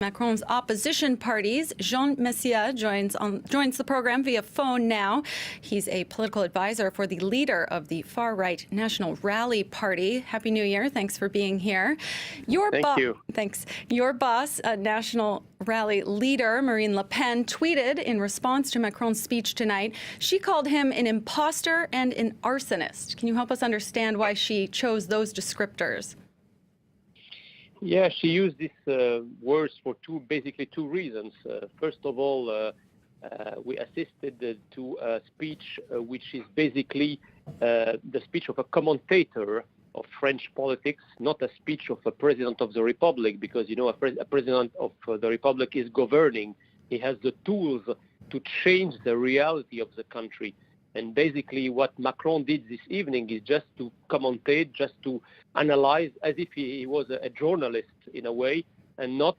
Macron's opposition parties. Jean Messiha joins the program via phone now. He's a political advisor for the leader of the far-right National Rally Party. Happy New Year. Thanks for being here. Thank you. Thanks. Your boss, National Rally leader Marine Le Pen, tweeted in response to Macron's speech tonight. She called him an imposter and an arsonist. Can you help us understand why she chose those descriptors? Yeah, she used these words for basically two reasons. First of all, we assisted to a speech which is basically the speech of a commentator of French politics, not a speech of a president of the Republic, because, you know, a president of the Republic is governing. He has the tools to change the reality of the country. And basically what Macron did this evening is just to commentate, just to analyze, as if he was a journalist in a way, and not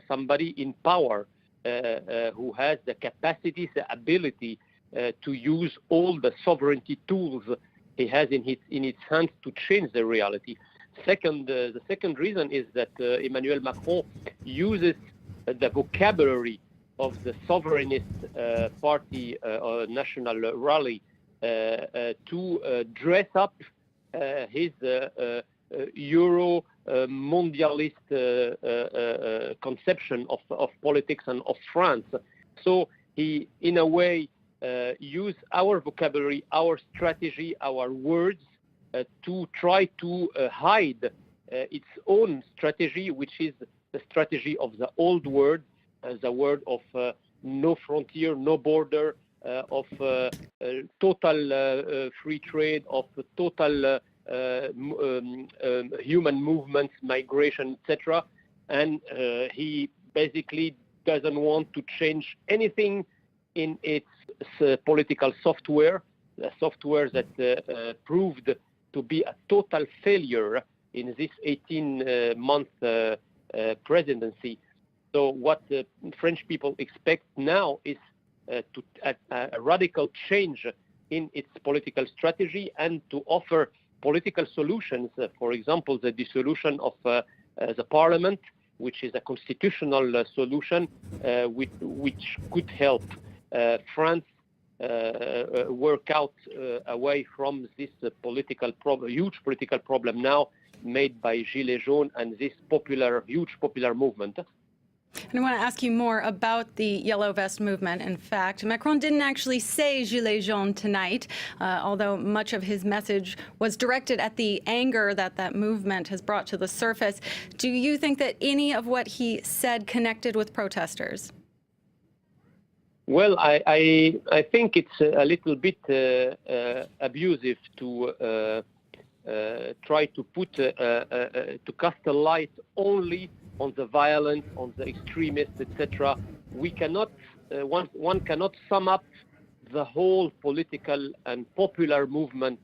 somebody in power who has the capacity, the ability to use all the sovereignty tools he has in its hands to change the reality. The second reason is that Emmanuel Macron uses the vocabulary of the sovereignist party National Rally to dress up his Euro mondialist conception of politics and of France. So he, in a way, used our vocabulary, our strategy, our words to try to hide its own strategy, which is the strategy of the old world, the word of no frontier, no border, of total free trade, of total human movements, migration, etc. And he basically doesn't want to change anything in its political software, the software that proved to be a total failure in this 18-month presidency. So what the French people expect now is a radical change in its political strategy and to offer political solutions. For example, the dissolution of the parliament, which is a constitutional solution which could help France work out a way from this huge political problem now made by Gilets jaunes and this huge popular movement. And I want to ask you more about the Yellow Vest movement. In fact, Macron didn't actually say Gilets jaunes tonight, although much of his message was directed at the anger that movement has brought to the surface. Do you think that any of what he said connected with protesters? Well, I think it's a little bit abusive to try to put to cast a light only on the violence, on the extremists, etc. We cannot, one cannot sum up the whole political and popular movement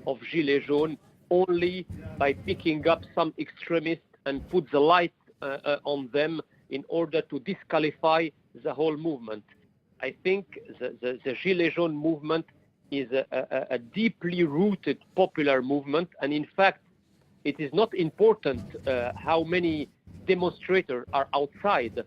of Gilets jaunes only by picking up some extremists and put the light on them in order to disqualify the whole movement. I think the Gilets jaunes movement is a deeply rooted popular movement, and in fact, it is not important how many demonstrators are outside,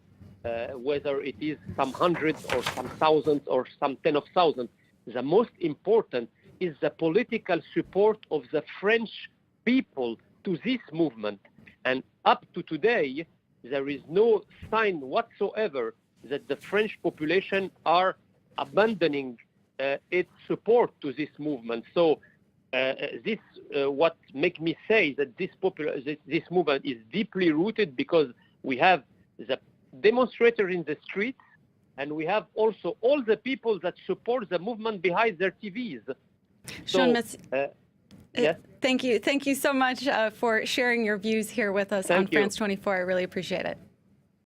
whether it is some hundreds or some thousands or some tens of thousands. The most important is the political support of the French people to this movement. And up to today, there is no sign whatsoever that the French population are abandoning its support to this movement. So this what makes me say that this movement is deeply rooted, because we have the demonstrators in the streets, and we have also all the people that support the movement behind their TVs. So, yes? Thank you so much for sharing your views here with us on France 24. I really appreciate it.